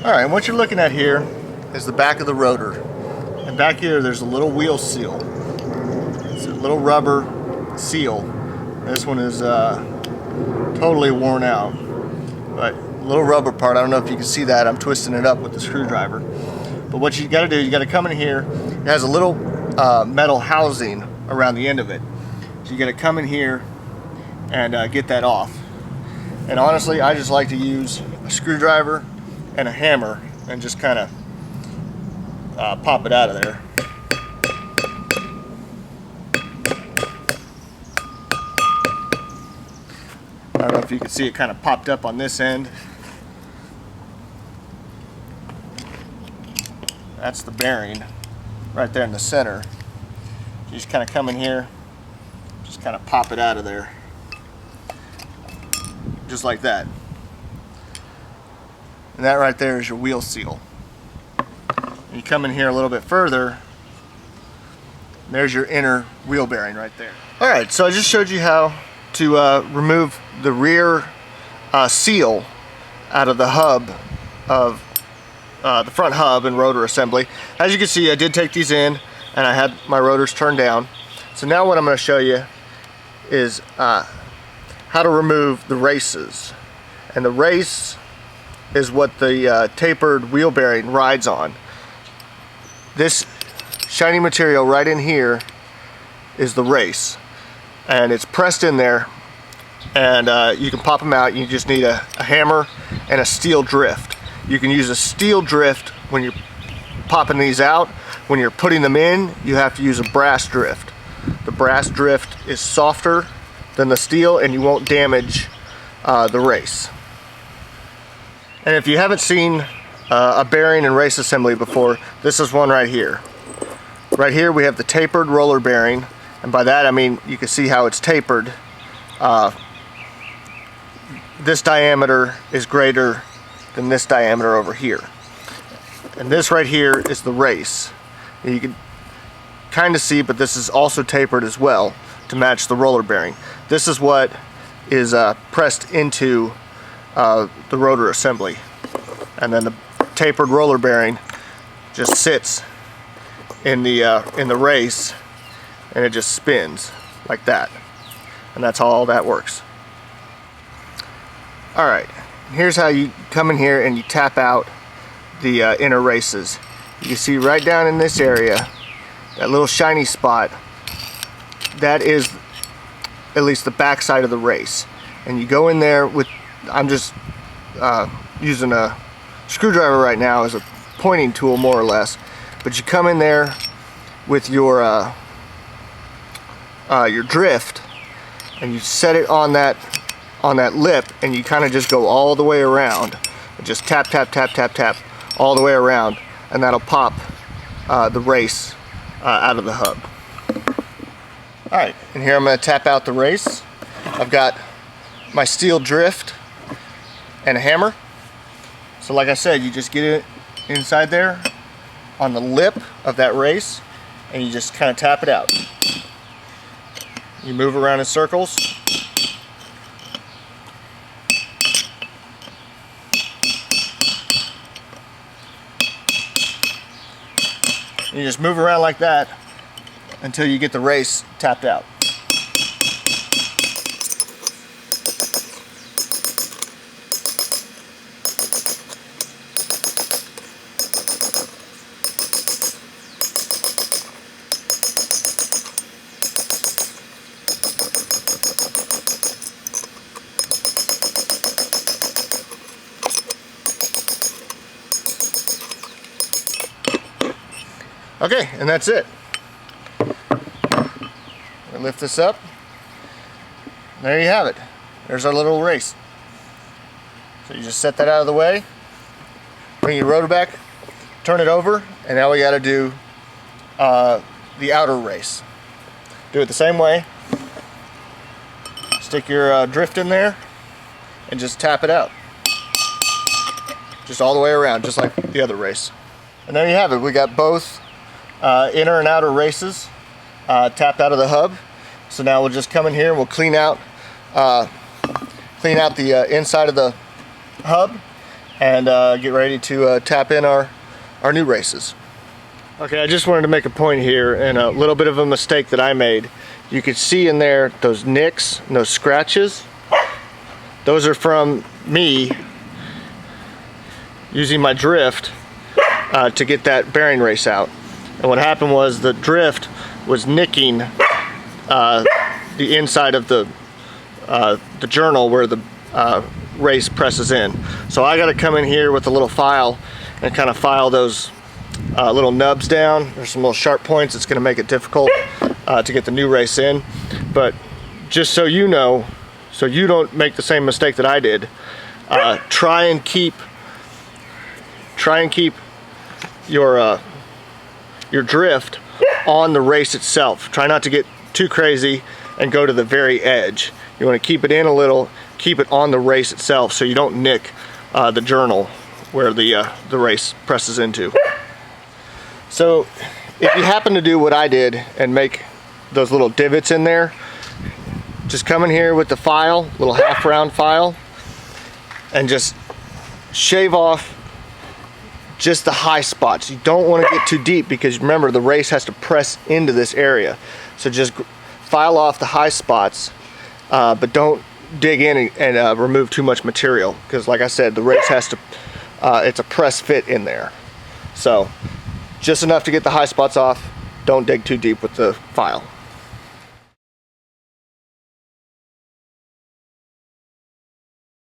Alright, what you're looking at here is the back of the rotor. And back here there's a little wheel seal. It's a little rubber seal. This one is totally worn out. But little rubber part, I don't know if you can see that, I'm twisting it up with the screwdriver. But what you got to do, you got to come in here. It has a little metal housing around the end of it. So you got to come in here and get that off. And honestly, I just like to use a screwdriver and a hammer and just kind of pop it out of there. I don't know if you can see it kind of popped up on this end. That's the bearing right there in the center. You just kind of come in here, just kind of pop it out of there. Just like that. And that right there is your wheel seal. And you come in here a little bit further, there's your inner wheel bearing right there. Alright, so I just showed you how to remove the rear seal out of the hub of the front hub and rotor assembly. As you can see, I did take these in and I had my rotors turned down. So now what I'm going to show you is how to remove the races. And the race is what the tapered wheel bearing rides on. This shiny material right in here is the race, and it's pressed in there, and you can pop them out. You just need a hammer and a steel drift. You can use a steel drift when you're popping these out. When you're putting them in, you have to use a brass drift. The brass drift is softer than the steel, and you won't damage the race. And if you haven't seen a bearing and race assembly before, this is one right here. Right here we have the tapered roller bearing, and by that I mean you can see how it's tapered. This diameter is greater than this diameter over here. And this right here is the race. And you can kind of see, but this is also tapered as well to match the roller bearing. This is what is pressed into the rotor assembly, and then the tapered roller bearing just sits in the race, and it just spins like that, and that's how all that works. Alright, here's how you come in here and you tap out the inner races. You can see right down in this area, that little shiny spot, that is at least the back side of the race. And you go in there with, I'm just using a screwdriver right now as a pointing tool more or less, but you come in there with your drift, and you set it on that lip, and you kind of just go all the way around and just tap tap tap tap tap all the way around, and that'll pop the race out of the hub. Alright, and here I'm going to tap out the race. I've got my steel drift and a hammer. So like I said, you just get it inside there on the lip of that race, and you just kind of tap it out. You move around in circles. You just move around like that until you get the race tapped out. Okay, and that's it. We'll lift this up. There you have it. There's our little race. So you just set that out of the way, bring your rotor back, turn it over, and now we got to do the outer race. Do it the same way. Stick your drift in there and just tap it out. Just all the way around, just like the other race. And there you have it. We got both inner and outer races tapped out of the hub. So now we'll just come in here and we'll clean out the inside of the hub, and get ready to tap in our new races. Okay, I just wanted to make a point here, and a little bit of a mistake that I made. You could see in there those nicks and those scratches. Those are from me using my drift to get that bearing race out. And what happened was the drift was nicking the inside of the journal where the race presses in. So I got to come in here with a little file and kind of file those little nubs down. There's some little sharp points. It's going to make it difficult to get the new race in. But just so you know, so you don't make the same mistake that I did, try and keep your drift on the race itself. Try not to get too crazy and go to the very edge. You want to keep it in a little, keep it on the race itself so you don't nick the journal where the race presses into. So if you happen to do what I did and make those little divots in there, just come in here with the file, little half round file, and just shave off just the high spots. You don't want to get too deep because remember the race has to press into this area. So just file off the high spots, but don't dig in and remove too much material because like I said, the race has to, it's a press fit in there. So just enough to get the high spots off. Don't dig too deep with the file.